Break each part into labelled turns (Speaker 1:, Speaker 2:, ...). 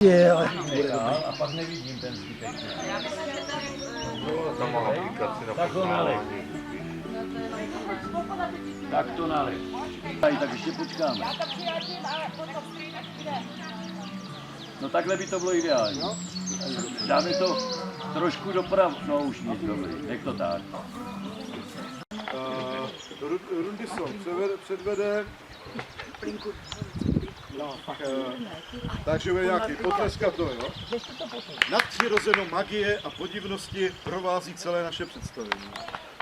Speaker 1: A pak nevidím ten zbytek. Tak to nalej. Tak to nalej. Tak ještě počkáme. No takhle by to bylo ideální. Dáme to trošku doprav, no už nic, dobrý, nech to tak.
Speaker 2: Rundison předvede. Takže nějaký potleskat to, jo? Nadpřirozenou magie a podivnosti provází celé naše představení.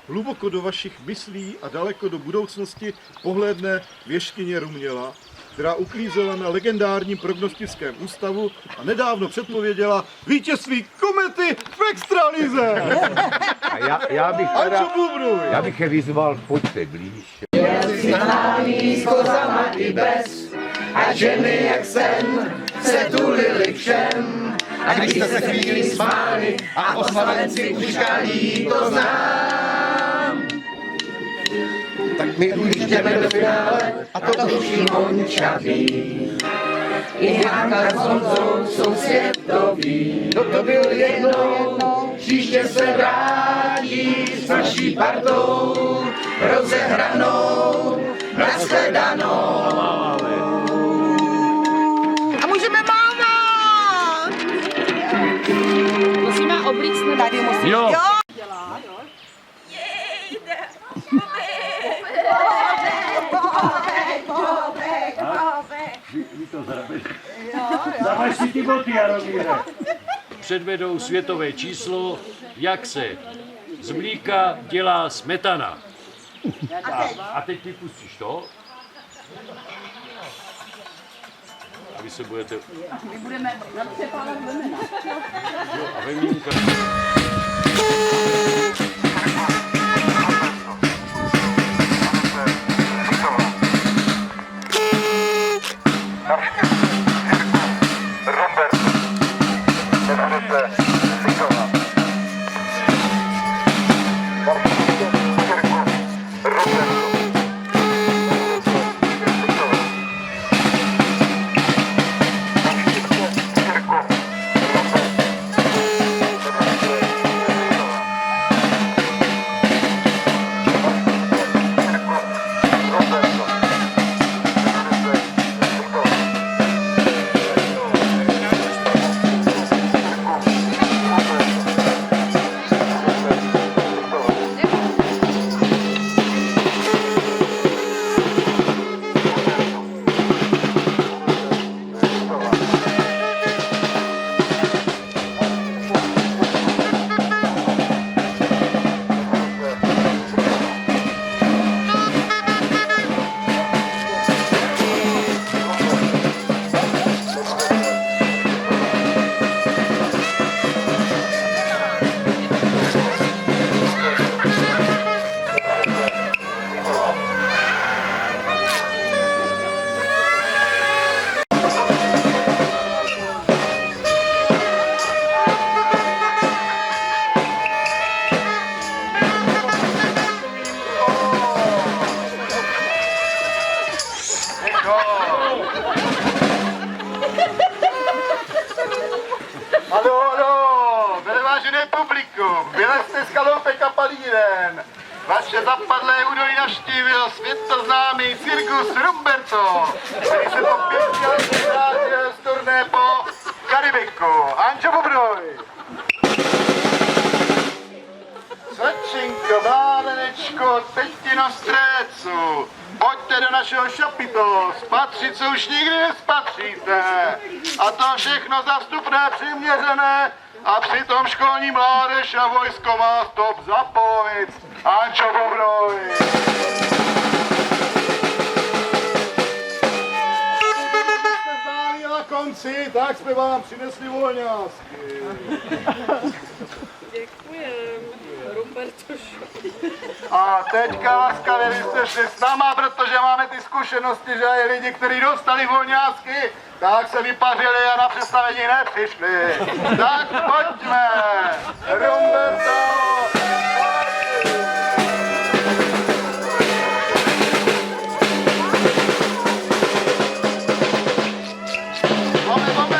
Speaker 2: Hluboko do vašich myslí a daleko do budoucnosti pohlédne věštkyně Rumněla, která uklízela na legendárním prognostickém ústavu a nedávno předpověděla vítězství Komety v extralize.
Speaker 3: A já bych je vyzval, pojďte blíž.
Speaker 4: Známý s kozama i bez, a ženy jak sen se tulili všem. A když jste se chvíli smáli a oslavenci uškálí, to znám. Tak my už jdeme do finále a to tuším hončavý. I Hanka s Honzou jsou světoví. Kdo to byl jednou, příště se vrátí s naší partou rozehranou, nashledanou.
Speaker 5: A můžeme mávat! Musíme oblíct tady musíme.
Speaker 1: Jo.
Speaker 5: Dělá, jo.
Speaker 1: Vy to zarabeď si ty boty, Jaromíre. Předvedou světové číslo, jak se z mlíka dělá smetana. A teď ty pustíš to. A vy se budete...
Speaker 5: My budeme nadpřepávat vemena.
Speaker 1: A vemínka...
Speaker 2: Haló, vážené publikum, vylezte z chaloupek a palíren. Vaše zapadlé údolí navštívil světoznámý cirkus Rumberto, který se po 5 letech vrátil z turné po Karibiku. Ančo Bobruj! Slečinko, bádenečko, teď ti na strécu. Pojďte do našeho šapito, spatřit se už nikdy nespatříte. A to všechno zastupné, přiměřené a přitom školní mládež a vojsko má stop zapojit. Ančo Bobruj! Na konci, tak jsme vám přinesli volňásky.
Speaker 5: Děkujem, Rumbertošu.
Speaker 2: A teďka laskavě vy jste šli s náma, protože máme ty zkušenosti, že i lidi, kteří dostali volňásky, tak se vypařili a na představení nepřišli. Tak pojďme! Rumberto! Máme!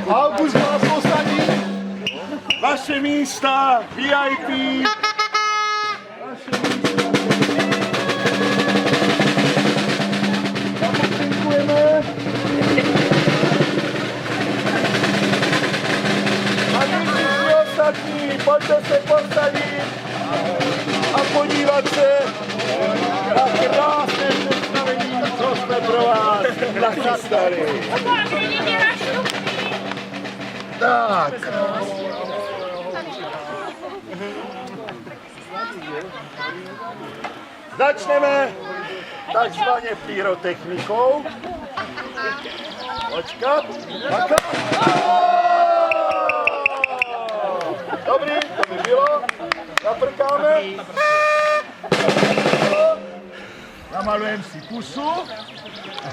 Speaker 2: August vás posadí. Vaše místa, VIP. Děkujeme. A vy všichni ostatní, pojďte se posadit a podívat se na krásné představení, co jsme pro vás nachystali. Tak. Začneme takzvaně pyrotechnikou. Počkat. Dobrý, to by bylo. Zaprkáme. Namalujeme si pusu.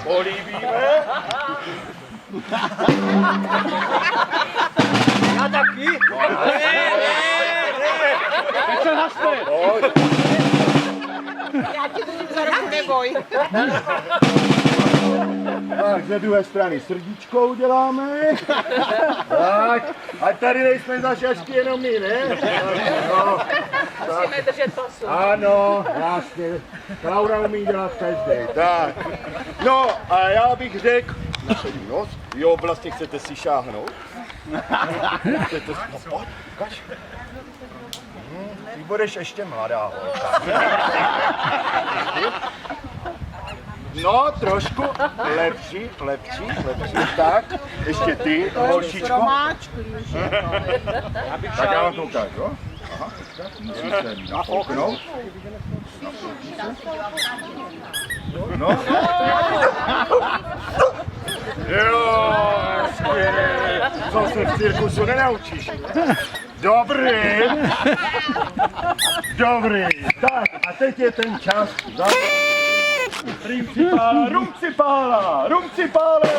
Speaker 2: Políbíme. Já taky.
Speaker 1: Teď se hasne!
Speaker 5: Já ti to za ruku neboj.
Speaker 2: Tak, ze druhé strany srdíčko uděláme. Tak, a tady nejsme za šašky jenom my, ne? No,
Speaker 5: Musíme držet pasu.
Speaker 2: ano, jasně. Laura umí dělat každý. Tak, no a já bych řekl, nasadím nos. Jo, vlastně chcete si šáhnout? Chcete si... No, pojď, ukaž. Ty budeš ještě mladá holka. No, trošku lepší. Tak, ještě ty, holčičko. Tak já vám to ukážu, jo? Aha, musíte nafouknout. No. Jo, skvělé. Co se v cirkusu nenaučíš? Dobrý. Tak, a teď je ten čas. Rumcipále.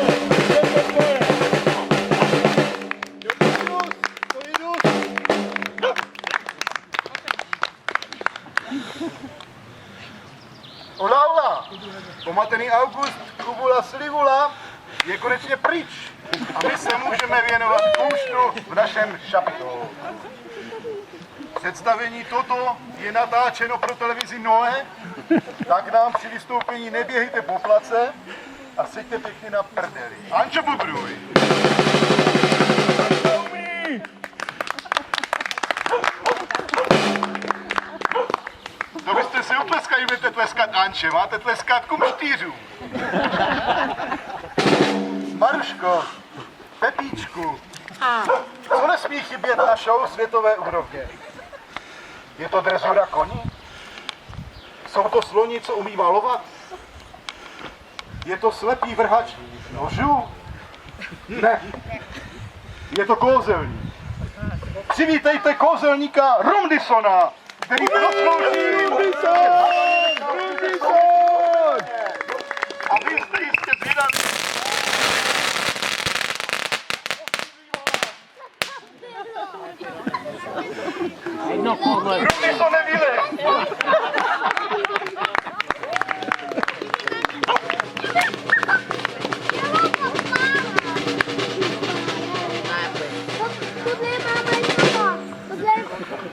Speaker 2: Laura, pomatený August, Kubula Slivula je konečně pryč a my se můžeme věnovat kumštu v našem šapitolu. Představení toto je natáčeno pro televizi Noe, tak nám při vystoupení neběhejte po place a seďte pěkně na prdeli. Ančo Bubruj! To byste si utleskali, budete tleskat Anče, máte tleskat kumštířů. Maruško, Pepíčku, co nesmí chybět na show světové úrovně? Je to dresura koní? Jsou to sloni, co umí malovat? Je to slepý vrhač nožů? Ne. Je to kouzelník. Přivítejte kouzelníka Rumdisona, který zaslouží Rumdison! A vy jste jistě zvědaví. Rumdison nevylez!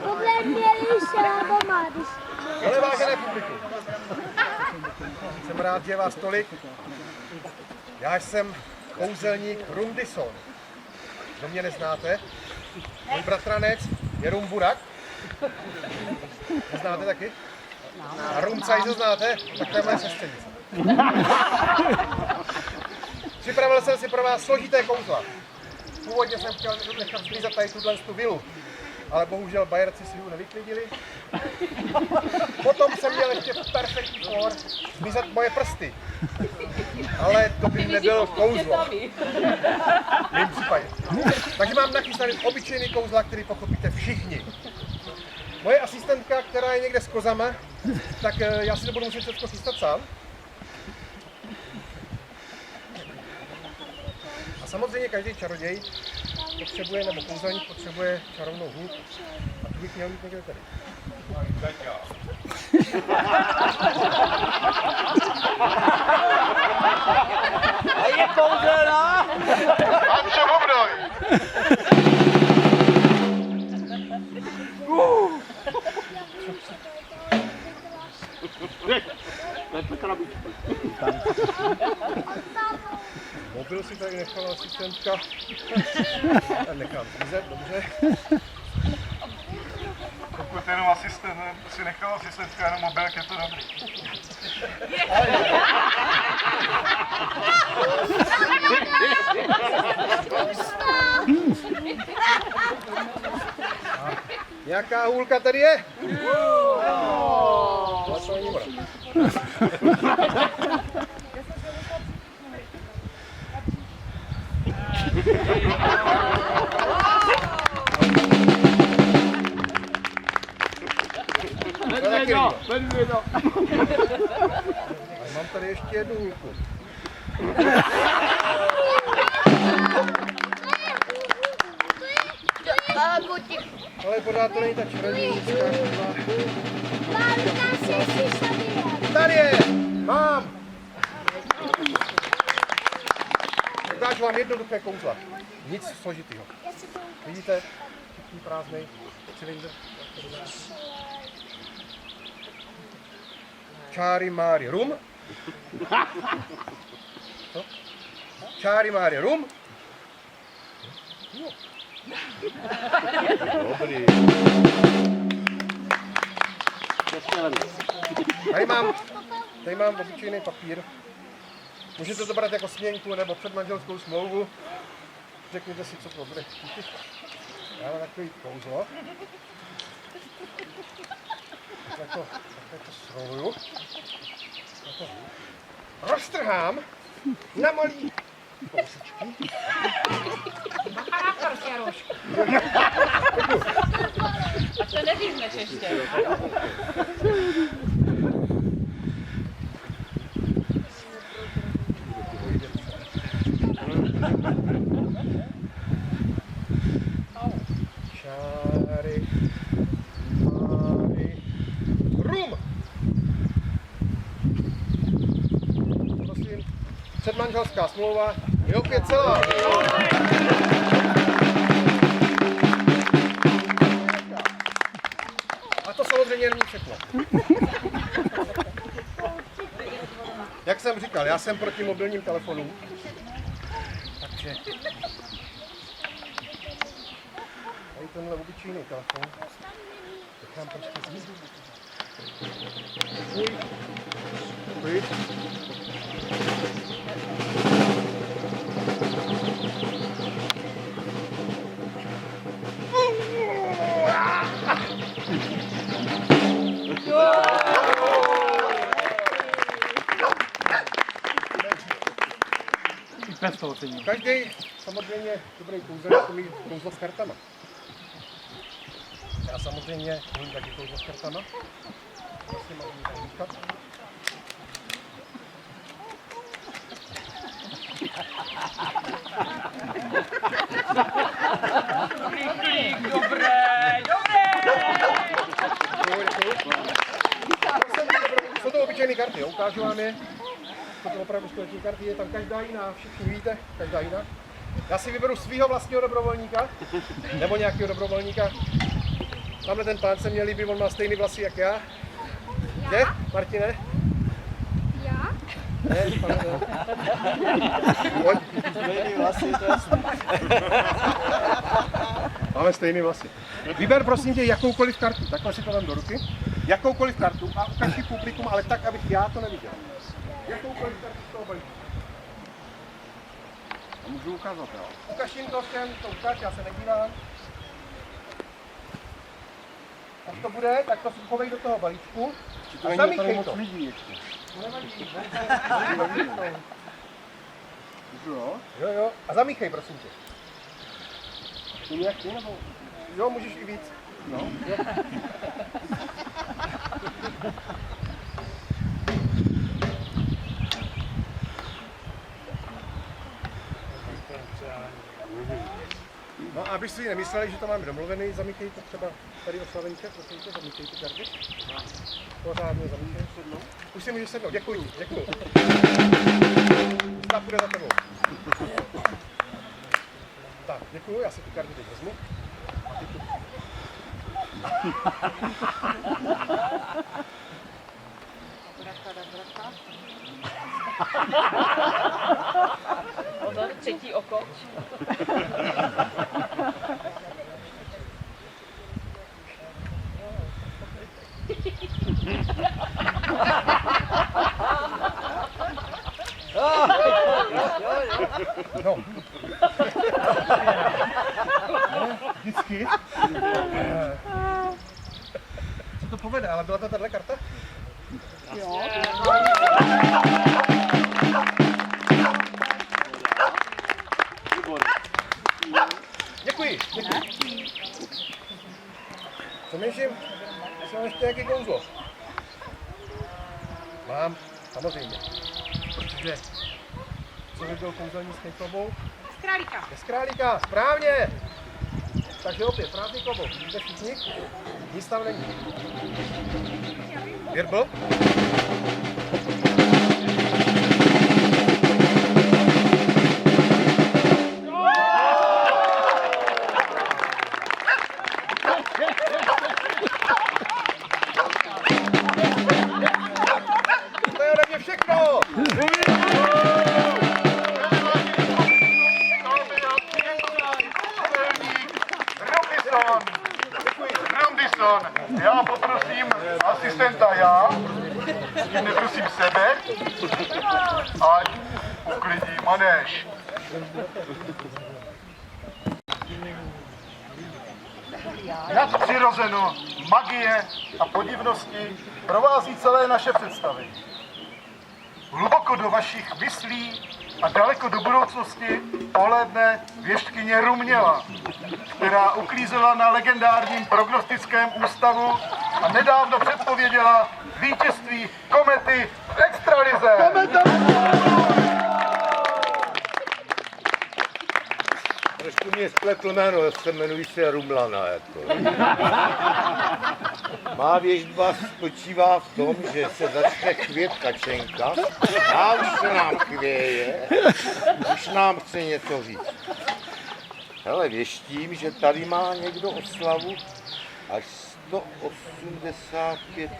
Speaker 6: Tohle měli šába mádiš.
Speaker 7: Ale vážené publikum, jsem rád, že je vás tolik. Já jsem kouzelník Rumdison. Kdo mě neznáte? Můj bratranec je Rumburak. Neznáte taky? A Rumcajze znáte? Tak to je moje sestřenice. Připravil jsem si pro vás složité kouzla. Původně jsem chtěl nechat sklízat tady tuhle vilu, ale bohužel Bajerci si ji nevyklidili. Potom jsem měl ještě perfektní for zmizet moje prsty. Ale to by nebylo kouzlo. V mém případě. Takže mám nachystaný obyčejný kouzla, který pochopíte všichni. Moje asistentka, která je někde s kozama, tak já si to budu muset všechno chystat sám. A samozřejmě každý čaroděj potřebuje, nebo kouzelník potřebuje čarovnou hůl. A tu bych měl mít někde tady.
Speaker 4: A je kouzelná?
Speaker 2: Ančo Bubruj!
Speaker 7: Mobil si tady nechala asistentka. Nechám zmizet, dobře.
Speaker 2: Pokud jenom asistent, si nechal asistentka jenom mobilek, je to dobrý.
Speaker 7: Nějaká hůlka tady je? To není voda. Ale mám tady ještě jednu hůlku. Ale pořád to není ta čarodějnická. Tady je! Mám! Ukážu vám jednoduché kouzla. Nic složitýho. Vidíte? Všichni prázdnej cylindr. Čáry máry rum. Co? Čáry máry rum.
Speaker 3: Dobrý.
Speaker 7: Tady mám obyčejný papír. Můžete to brát jako směnku nebo předmanželskou smlouvu. Řekněte si, co to bude. Já mám takový kouzlo. Takhle to sroluju. Roztrhám na malý kousičky.
Speaker 5: A to nevízneš ještě.
Speaker 7: Čáry, máry, rum. Prosím, předmanželská smlouva je opět celá. A to samozřejmě není všechno. Jak jsem říkal, já jsem proti mobilním telefonům. Takže tady tenhle obyčejný telefon nechám prostě zjít. Uj. Každý samozřejmě dobrý kouzelník umí kouzlo s kartama. Já samozřejmě umím taky kouzlo s kartama. Vlastně mám umím tady říkat. Jsou to obyčejné karty, jo? Ukážu vám je. To jsou opravdu skutečné karty, je tam každá jiná, všichni víte, každá jiná. Já si vyberu svého vlastního dobrovolníka, nebo nějakého dobrovolníka. Tamhle ten pán se mě líbí, on má stejný vlasy jak já. Je, Martine?
Speaker 6: Já?
Speaker 7: Ne, pane, ne. Pojď. Stejný vlasy, to jasný. Máme stejný vlasy. Vyber prosím tě jakoukoliv kartu, takhle si to dám do ruky. Jakoukoliv kartu a ukaž ji publikum, ale tak, abych já to neviděl. Jakoukoliv kartu z toho balíčku. A můžu ukázat, jo? Ukaž jim to všem, to ukáž, já se nedívám. Až to bude, tak to schovej do toho balíčku a zamíchej to. Nevadí, jo? Jo, a zamíchej, prosím tě. Ty nějak ty, nebo? Jo, můžeš i víc. No, jo. No a abyste si nemysleli, že to máme domluvený, zamíchejte třeba tady oslavenče, prosím tě, zamíchejte karty. Pořádně zamíchej. Už si můžeš sednout, děkuji. Zda půjde za tebou. Tak, děkuji, já si ty karty teď vezmu. A ty tu.
Speaker 5: Pozor, třetí oko.
Speaker 7: No. Vždycky. Se to povede, ale byla to tahle karta? Děkuji, děkuji. Přemýšlím, jestli mám ještě nějaký kouzlo. Mám, samozřejmě. Protože co by byl kouzelnický klobouk?
Speaker 6: Z králíka.
Speaker 7: Z králíka, správně! Takže opět, prázdný klobouk, vidíte všichni? Nic tam není. Virbl? To je ode mě všechno!
Speaker 2: Robinson, já poprosím asistenta neprosím sebe, ať uklidí manéž. Nadpřirozeno, magie a podivnosti provází celé naše představy. Hluboko do vašich myslí a daleko do budoucnosti pohlédne věštkyně Rumněla, která uklízela na legendárním prognostickém ústavu a nedávno předpověděla vítězství komety v extralize.
Speaker 3: Trošku mě spletl jméno, jmenuji se Rumlana. Má věštba spočívá v tom, že se začne chvět kačenka a už se nám chvěje, už nám chce něco říct. Hele, věštím, že tady má někdo oslavu až 185,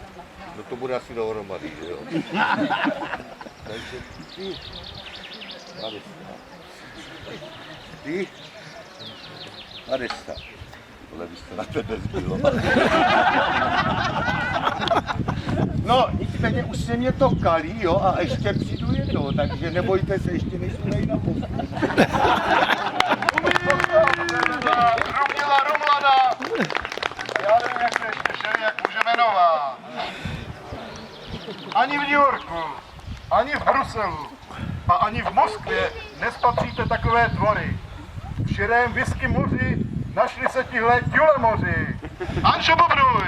Speaker 3: no to bude asi dohromady, že jo? Takže ty, 50. Ty, 50. Tohle by se na tebe zbylo. No, nicméně už se mě to kalí, jo, a ještě přijdu jednou, takže nebojte se, ještě než jsme na postu.
Speaker 2: Rumněla Rumlana. Já nevím, jak se ještě všelijak může jmenovat. Ani v New Yorku, ani v Bruselu a ani v Moskvě nespatříte takové tvory. V širém whisky moři našli se tihle ťulemoři. Anšo Bobruj!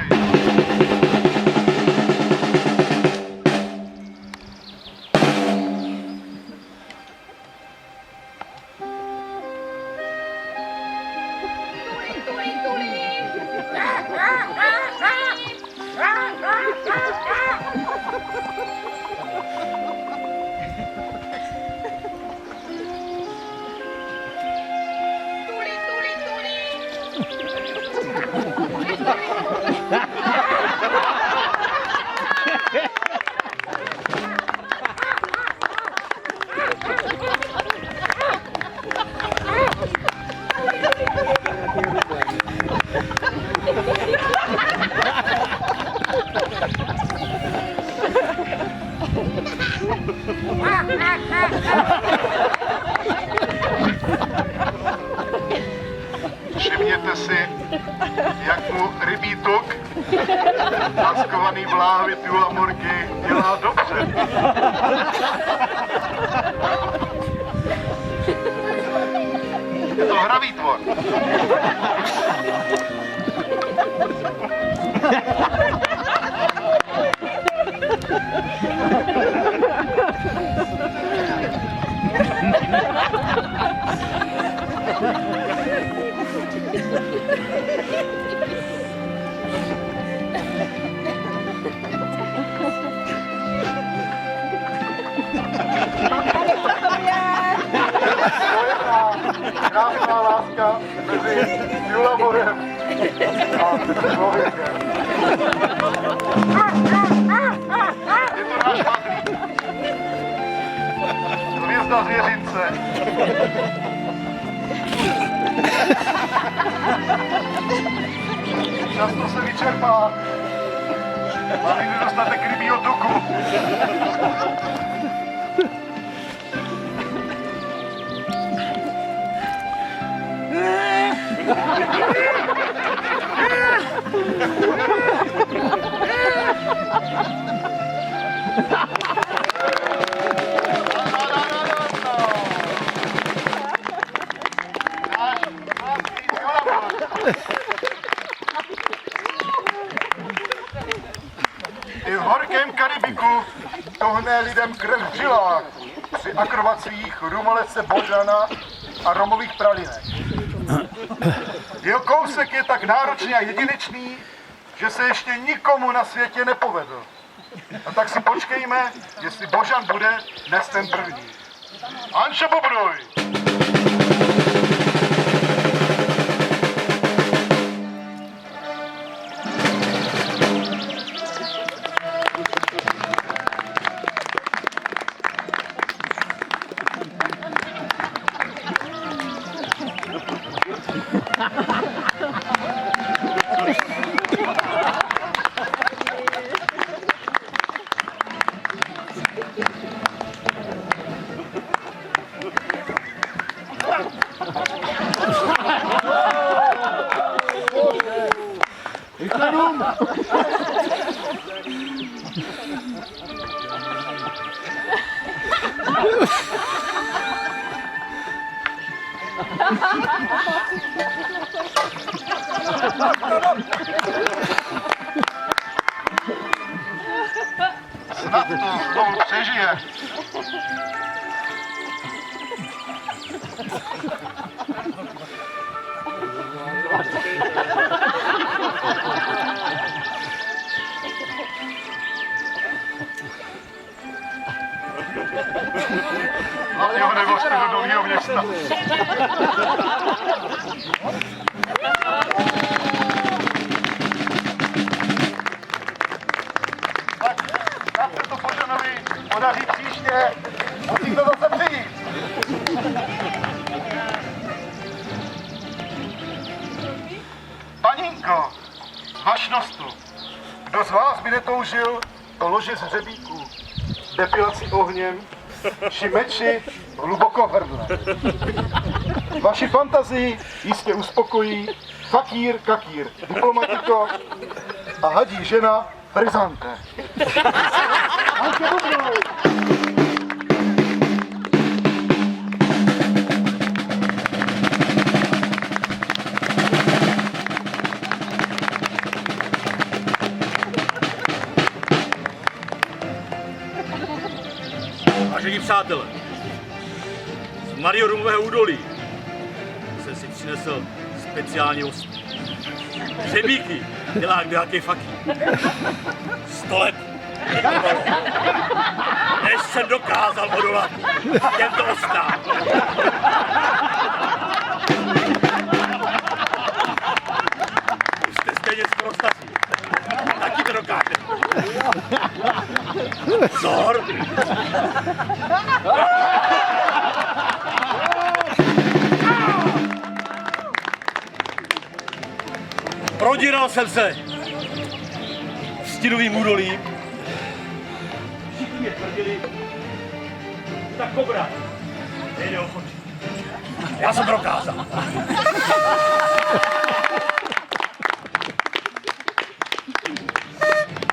Speaker 2: Všimněte si, jak mu rybí tuk maskovaný v láhvi Tulamorky dělá dobře. Je to hravý tvor. Krásná láska mezi Tulamorem a člověkem. Je to náš padlík. Hvězda zvěřince. Často se vyčerpá. Máme nedostatek rybího tuku. I v horkém Karibiku tohne lidem krev v žilách při akrobacích rumolece Božana a romových pralinek. Jeho kousek je tak náročný a jedinečný, že se ještě nikomu na světě nepovedl. A tak si počkejme, jestli Božan bude dnes ten první. Anšo Bobruj! Snad to znovu přežije. Hlavně ho nevozte do Nového Města. Tak se to Božanovi podaří příště, musí to zase přijít. Paninko, vašnostu, kdo z vás by netoužil po loži z hřebíků, depilaci ohněm, či meči hluboko v hrdle. Vaši fantazii jistě uspokojí fakír, kakír, diplomatiko a hadí žena frizante.
Speaker 8: Vážení přátelé, z Mariorumového údolí jsem si přinesl speciální host. Hřebíky dělá kdejaký fakír. 100 let mě trvalo, než jsem dokázal odolat těmto ostám. Už jste stejně skoro staří. Taky to dokážete. Vzor! Prodíral jsem se stínovým údolím. Všichni mě tvrdili, že ta kobra nejde o koči. Já jsem to dokázal.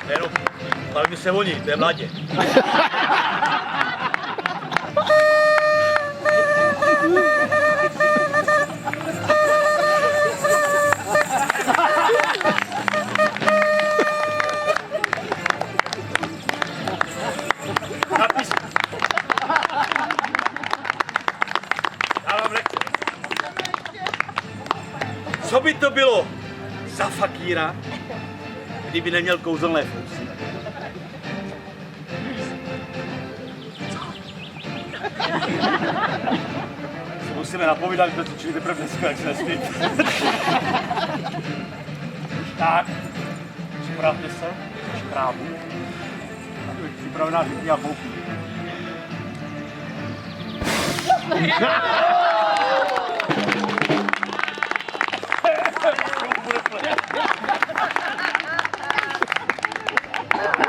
Speaker 8: Jenom, bavíme se o ní, to je mladě. Co by to bylo za fakíra, kdyby neměl kouzelné fousy? Si musíme napovídat, že to cvičili teprve dneska, jak se nesmí. Tak, připravte se, škrábu. připravená řitní a fouků.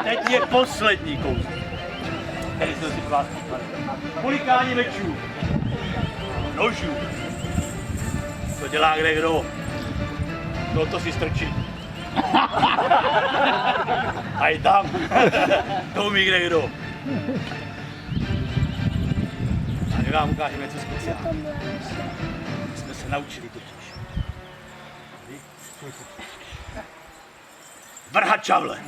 Speaker 8: Teď je poslední kousek. Tady jsem si vás připravil. Polikání mečů, nožů. To dělá kde kdo. No to si strčí. A i tam. To umí kde kdo. A my vám ukážeme něco speciálního. Jsme se naučili totiž. Vrhat čavle.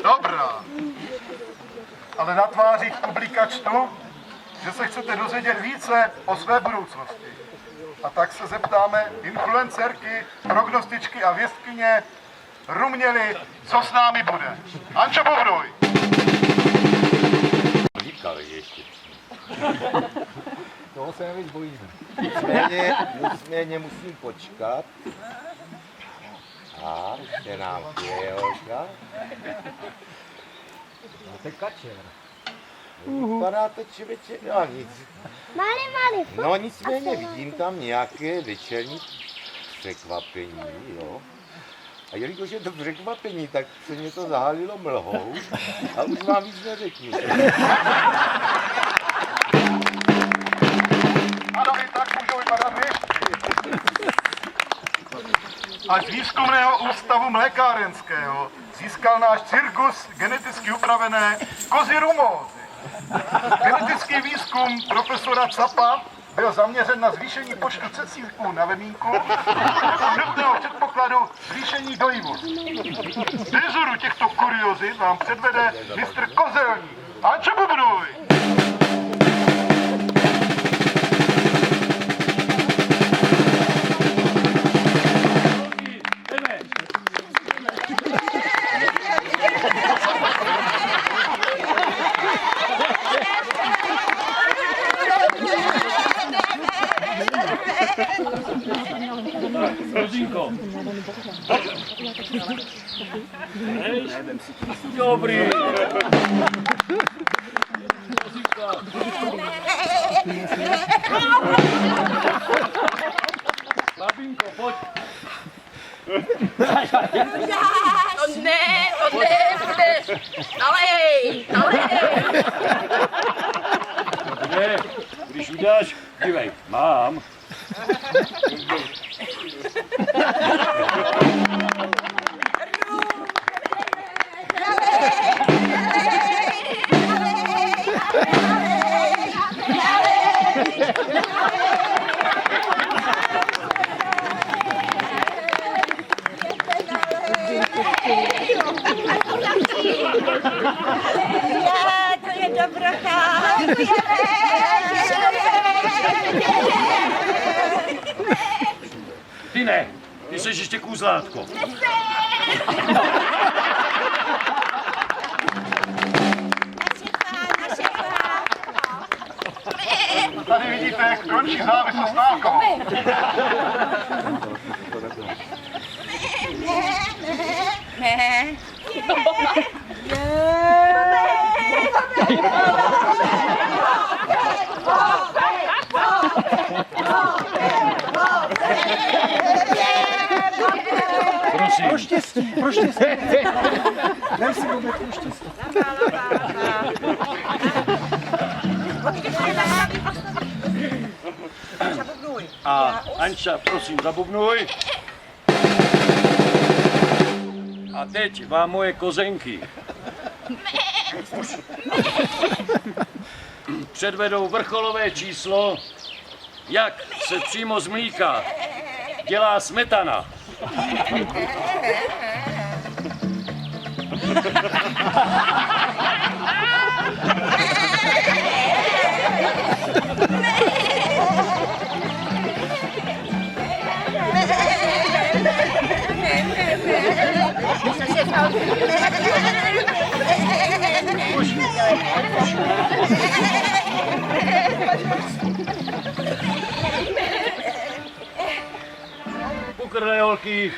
Speaker 2: Dobrá. Ale na tvářích publika čtu, že se chcete dozvědět více o své budoucnosti. A tak se zeptáme influencerky, prognostičky a věstkyně Ruměly, co s námi bude. Ančo, povruj!
Speaker 1: Říkali ještě.
Speaker 3: Toho se nevíc bojíme. Nicméně musím počkat. A ještě nám je holka. No to je kačer. Vypadá to člověče, no nic.
Speaker 6: Malý.
Speaker 3: No nicméně vidím tam nějaké večerní překvapení, jo. A jelikož je to překvapení, tak se mě to zahalilo mlhou a už vám víc neřeknu.
Speaker 2: Ano, i tak můžou vypadat věštky. A z výzkumného ústavu mlékárenského získal náš cirkus geneticky upravené kozy rumózy. Genetický výzkum profesora Capa byl zaměřen na zvýšení počtu cecíků na vemínku a nutného předpokladu zvýšení dojivosti. Dezoru těchto kuriozit vám předvede mistr Kozelník. Ančo, bubnuj!
Speaker 1: Rozinko. Dobrý. Babinko, pojď.
Speaker 5: To ne, budeš. Nalej.
Speaker 1: Ne, když uděláš, dívej, mám.
Speaker 6: To je dobrota.
Speaker 1: Ty ne, ty jsi ještě kůzlátko.
Speaker 2: Tady vidíte, jak končí závislost na alkoholu.
Speaker 6: Ne.
Speaker 1: Prosím.
Speaker 7: Pro štěstí. Dej si vůbec pro štěstí.
Speaker 1: A Anča, prosím, zabubnuj. A teď vám moje kozenky předvedou vrcholové číslo, jak se přímo z mlíka dělá smetana. Pokrve holky.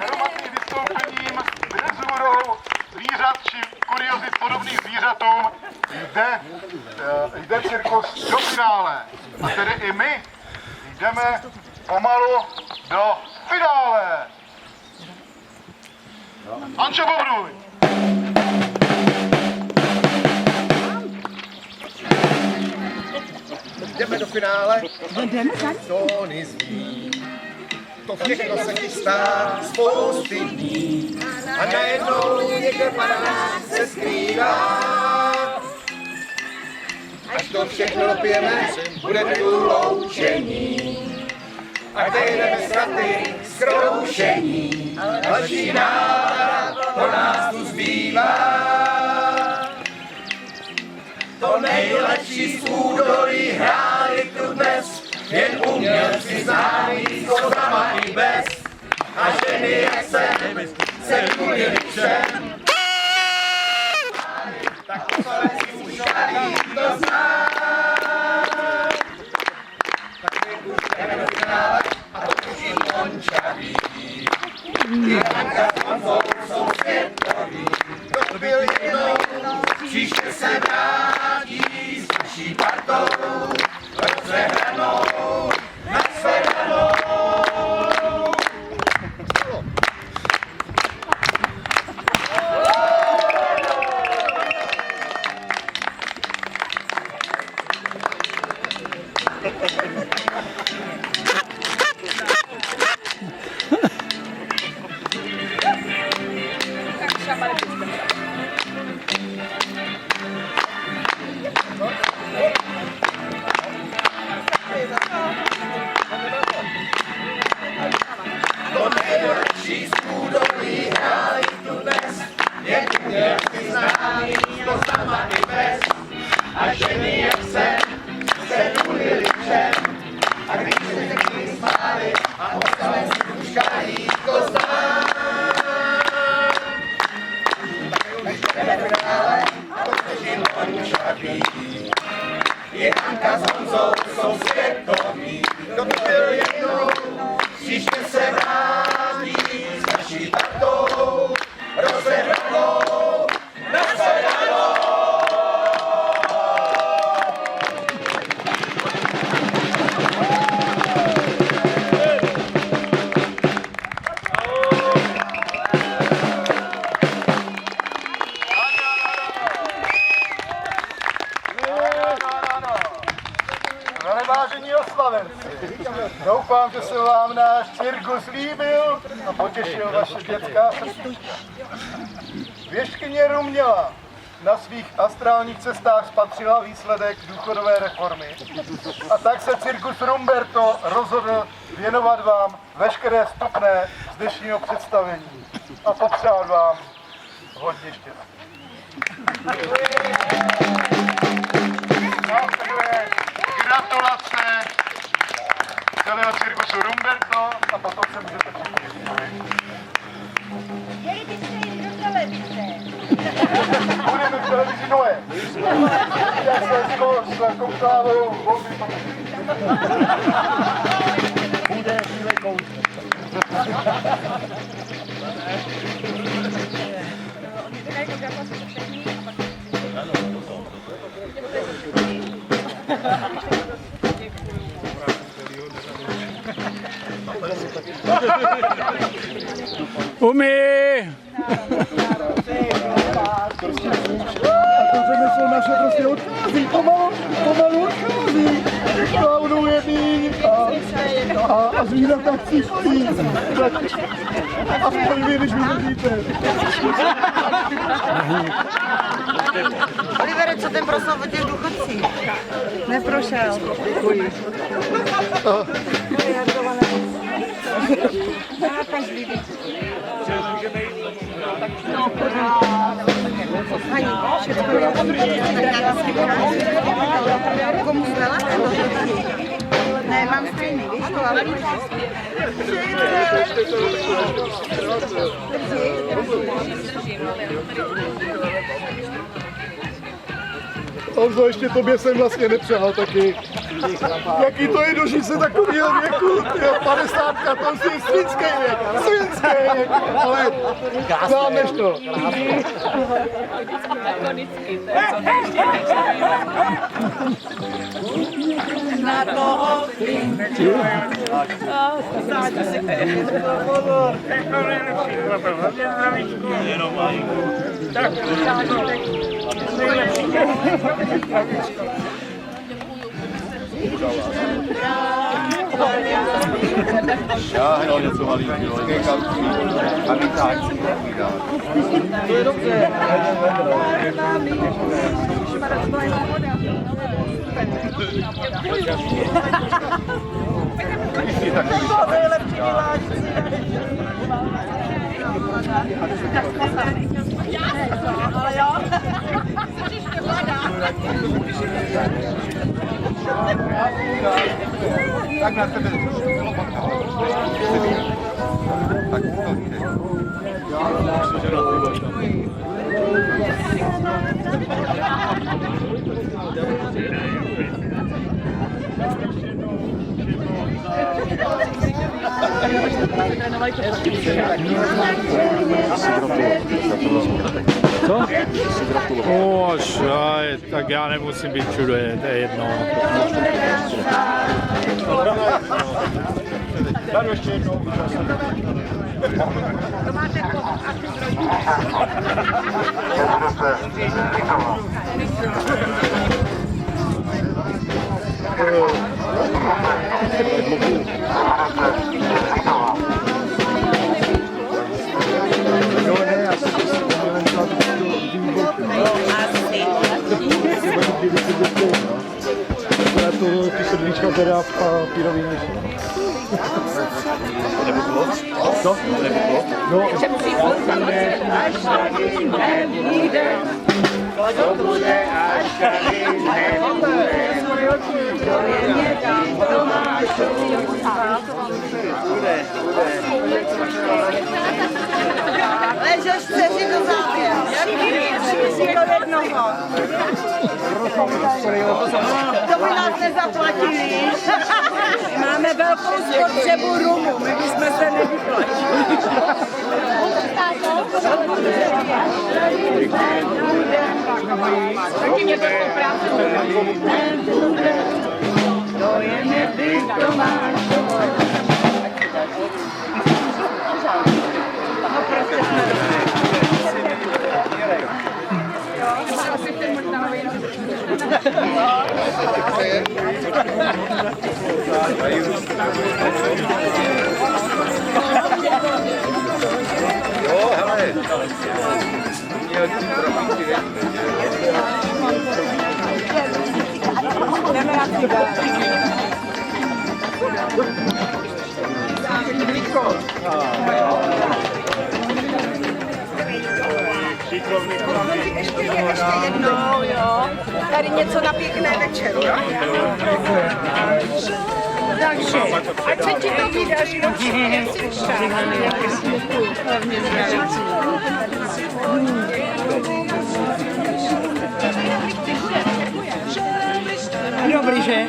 Speaker 2: Hromadným vystoupením, drezurou zvířat či kuriozit podobných zvířatům jde cirkus do finále. A tedy i my jdeme pomalu do finále. Ančo, bobruj!
Speaker 7: Jdeme do finále. Tony zví. To všechno se chystá spousty dní. A najednou někde padá se skrývá. Až to všechno dopijeme, bude tu loučení. A kde jdeme z chaty zkroušení. Další nálada, to nás tu zbývá. To nejlepší z údolí hráli tu dnes, jen umělci známí s kozama i bez. A ženy jak se kulili všem. Tak posleci ušali, kdo zná. Tak my už jdeme do finále a to už jim končaví. Janka s Honzou jsou světoví. To byl jednou, příště se vrátí s naší partou, rozehranou, nashledanou. To nejlepší z údolí hráli tu dnes, jen umělci známí s kozama i bez. A ženy jak se tulili všem. A když se řekli smáli a ostale si puškají koza. Tak už jdeme v finále, to přežil končatý. Janka s Honzou jsou světoví. To byl jednou, příště se vrátí s naší partou, rozehranou, nashledanou.
Speaker 2: Vážení oslavenci, doufám, že se vám náš cirkus líbil a potěšil vaše dětská srdíčka. Věštkyně Ruměla na svých astrálních cestách spatřila výsledek důchodové reformy a tak se cirkus Rumberto rozhodl věnovat vám veškeré vstupné z dnešního představení a popřát vám hodně štěstí. Gratulace celého cirkusu Rumberto a potom se můžete připravit.
Speaker 6: Měli byste jít do televize.
Speaker 2: Budeme v televizi Noé. Já se s velkou slávou volby. Bude chvíle kousek.
Speaker 9: Umí!
Speaker 2: A to řemeslo naše prostě odchází, pomalu odchází. Klaunuje míň a zvířata chcípí. Tak aspoň vy, když vydržíte.
Speaker 10: Olivere, co ten proslov o těch důchodcích? Neprošel. Komu zvala? Ne, mám stejný, víš to, ale...
Speaker 2: Honzo, ještě tobě jsem vlastně nepřál taky. Jaký to je dožít se takovýho věku, 50, to je svinský věk, ale známeš to.
Speaker 10: Na toho
Speaker 2: Šáhnul něco malýho. To je dobře.
Speaker 3: Tak na tebe. Tak
Speaker 9: Co? Tak já nemusím být všude, to je jedno.
Speaker 2: Dám ještě jednou.
Speaker 10: To máte
Speaker 2: Ty srdíčka teda v papírový míši. Co? No.
Speaker 4: To bude až tady
Speaker 10: Ležeš dceři do závěr. Přijsi do jednoho. To by nás nezaplatili. Máme velkou spotřebu rumu, my bychom se nevyplatili.
Speaker 5: Taky mě to práce.
Speaker 10: To je nebyt Tomášovo. No prostě jsme
Speaker 3: Jo, hele. Měl tím trafíky
Speaker 10: ještě jednou, jo. Tady něco na pěkné večer, jo? Takže, ať se ti to vydaří, jak si přál. Dobrý, že?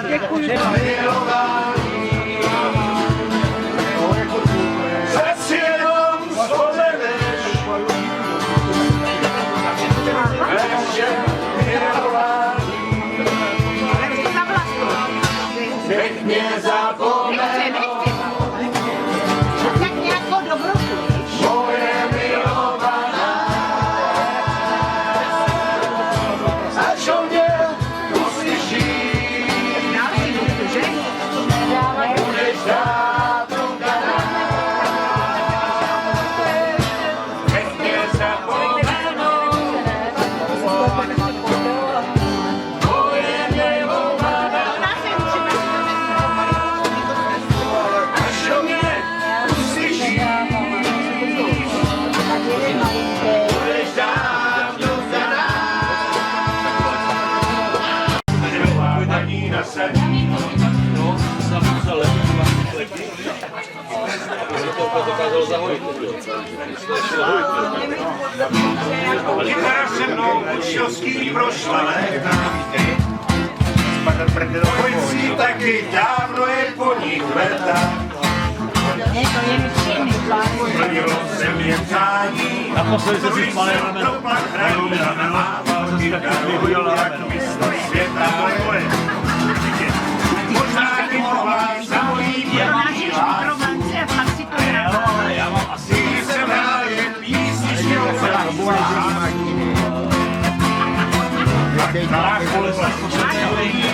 Speaker 10: Děkuji.
Speaker 4: Přeci jenom vzpomeneš, že milování pěkně zapomenout.
Speaker 10: Tak nějakou dobrotu.
Speaker 4: Moje milovaná, až o mě uslyší, budeš dát rukaná. Pěkně zapomenout, moje milovaná.
Speaker 3: se. Litera se mnou učilský prošla léta. Pojící taky dávno je po nich leta. Plnilo se mě přání,
Speaker 8: Naposledy se si spalil rameno.
Speaker 3: jak mistr světa. Možná ti to vás za mojí dělí lásku.
Speaker 8: Já mám asi
Speaker 3: Jsem hrál jen písničky o lásku. Tak náchol se počítají.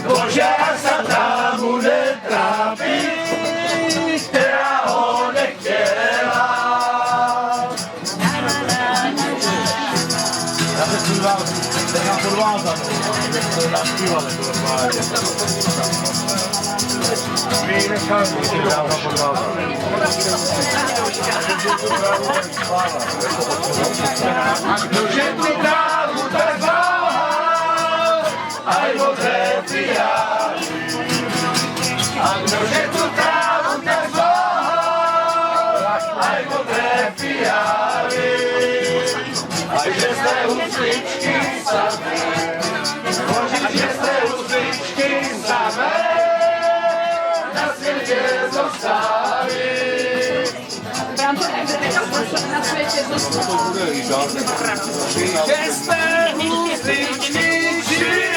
Speaker 4: Bože, a Satan bude trápit, která ho nechtěla.
Speaker 8: Já se chudvám, nechám podvázat, to je naspívané, to normálně. My nechám podvázat.
Speaker 4: A kdože tu trávu tak váhá, aj modré fiály. A kdože tu trávu tak váhá, aj modré fiály. A že jste husličky samé, a že jste husličky samé, na světě zůstali. Že jste husličky žije.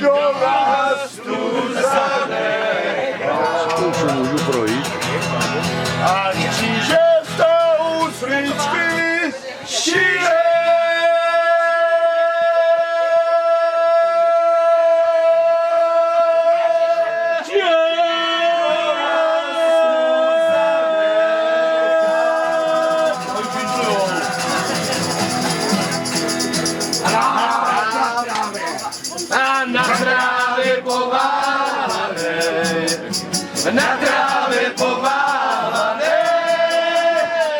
Speaker 4: Do vás tu
Speaker 3: Můžu projít.
Speaker 4: a že jste husličky žije. A na trávě poválané, na trávě poválané,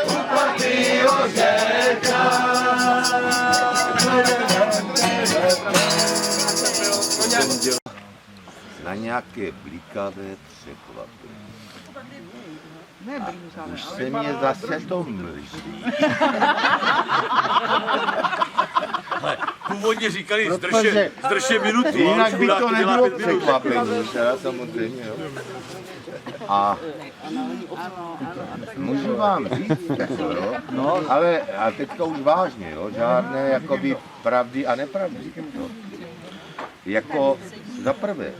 Speaker 4: uplatýho děka.
Speaker 3: Na nějaké blikavé překvapení. Už se mě zase to mlží.
Speaker 8: Původně říkali
Speaker 3: Protože
Speaker 8: zdrže minutu.
Speaker 3: jinak by to nebylo překvapení, teda samozřejmě. Jo. A můžu vám říct, jo? No, ale a teďka už vážně, jo? Žádné jakoby pravdy a nepravdy, říkám to. Jako za prvé,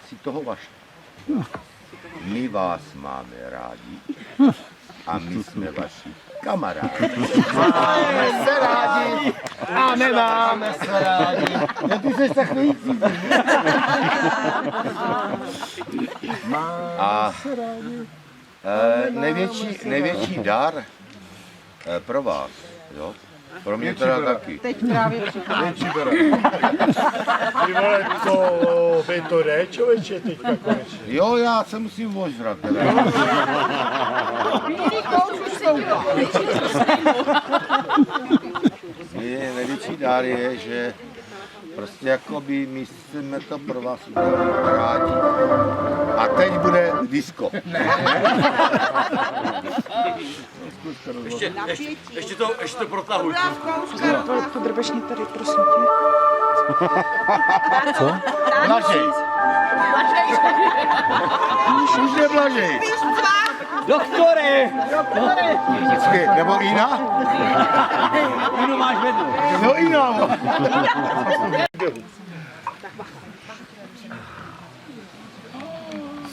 Speaker 3: si toho vaše. My vás máme rádi a my jsme vaši kamarádi. Máme se rádi a nemáme se rádi. No ty jsi takový cizí. A největší dar pro vás, jo? Pro mě teda taky.
Speaker 10: Teď právě přichází.
Speaker 8: Ty vole, to by to jde, člověče, teďka konečně.
Speaker 3: Jo, já se musím ožrat teda. Největší dár je, že prostě jakoby my jsme to pro vás udělali rádi. A teď bude disco.
Speaker 8: Ještě to protahuj.
Speaker 10: Podrbešně tady, prosím tě.
Speaker 9: Co?
Speaker 3: Blažej. Už neblažej.
Speaker 8: Doktore!
Speaker 3: Počkej, nebo Ina?
Speaker 8: Inu máš vedno.
Speaker 3: No Ina.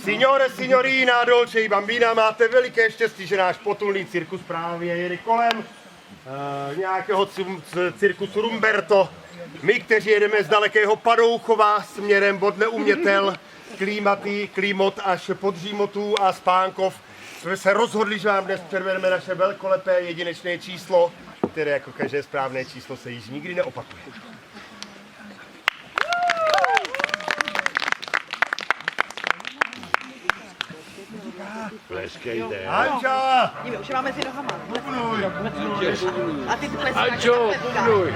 Speaker 7: Signore, signorina, dolce i bambina, máte veliké štěstí, že náš potulný cirkus právě jede kolem nějakého cirkusu Rumberto. My, kteří jedeme z dalekého Padouchova směrem od Neumětel, Klímot až pod Římotů a Spánkov, jsme se rozhodli, že vám dnes předvedeme naše velkolepé jedinečné číslo, které jako každé správné číslo se již nikdy neopakuje.
Speaker 1: Pleskejte.
Speaker 7: Anča!
Speaker 10: Dívej, už je máme mezi nohama. A ty pleskáš.
Speaker 1: Ančo, bubnuj.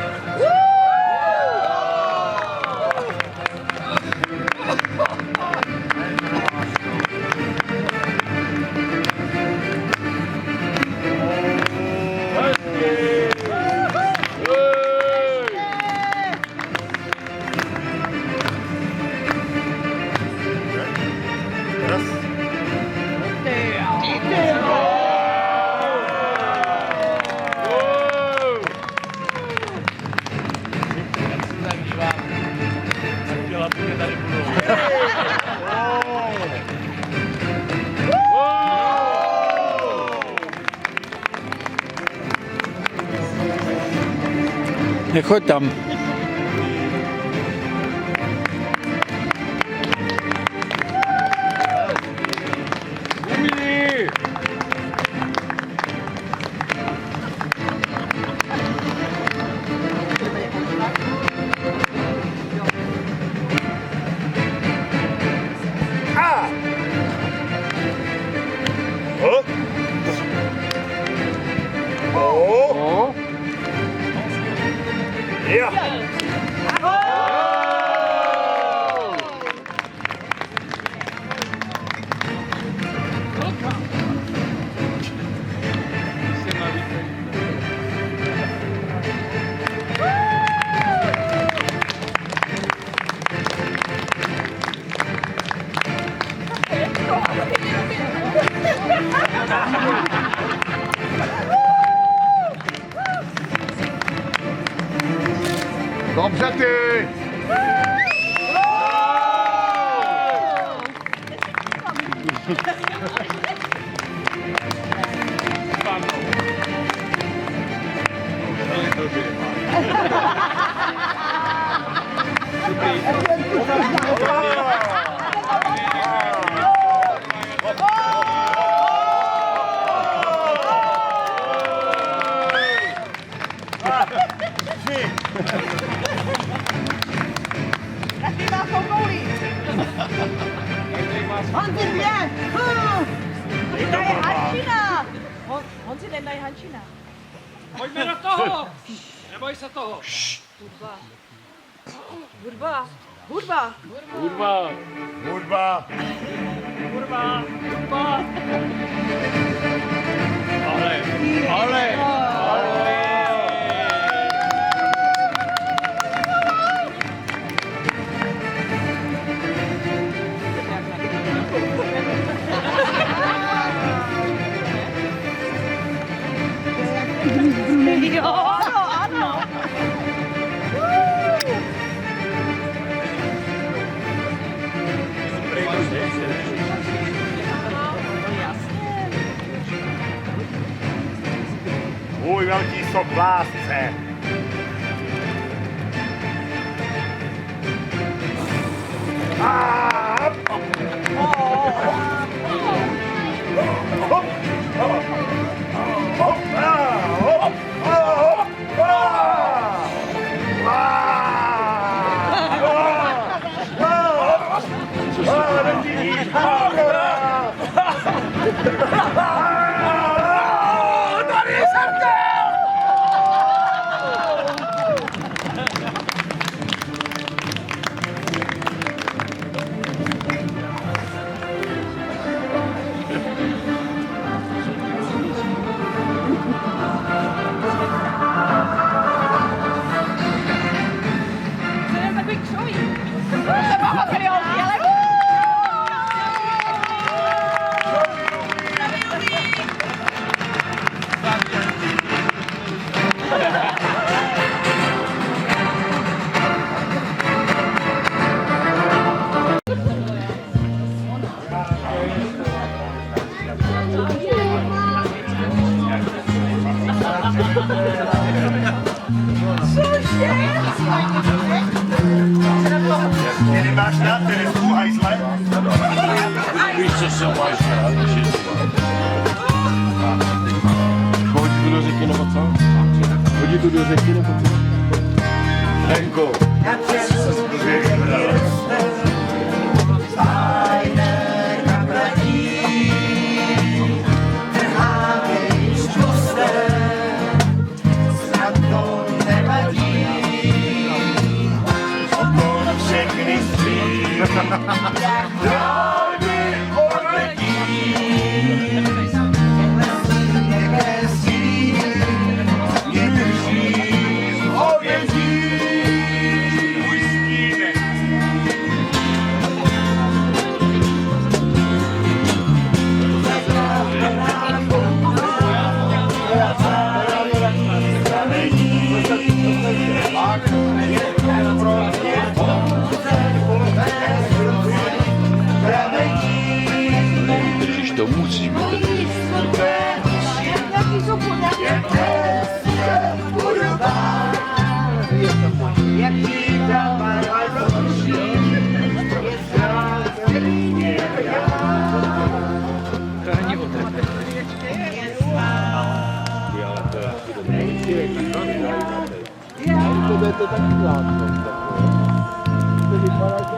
Speaker 9: Nechoď tam.
Speaker 3: Dobře ty!
Speaker 10: Honzi, běž! To je Hančina! Honzi, nedaj Hančina.
Speaker 1: Pojďme do toho! Neboj se toho!
Speaker 10: Hudba! Hudba!
Speaker 1: Hudba!
Speaker 8: Hudba!
Speaker 1: Hudba! Hudba! Ale!
Speaker 3: velký sok v lásce.
Speaker 5: Jsem takový křoví. Ale
Speaker 3: Ty máš na Teresu, hajzle?
Speaker 1: Víš, co se máš rád,
Speaker 2: Hodí to do řeky nebo co? Hodí to do řeky nebo co?
Speaker 1: Henko.
Speaker 3: Všechny stří, rádi odletí. Jaké síly mě drží v obětí. Můj stínek.
Speaker 1: Když to musí být.
Speaker 6: Jaký jsou podle?
Speaker 2: To je to taky zvláštnost. To vypadá, že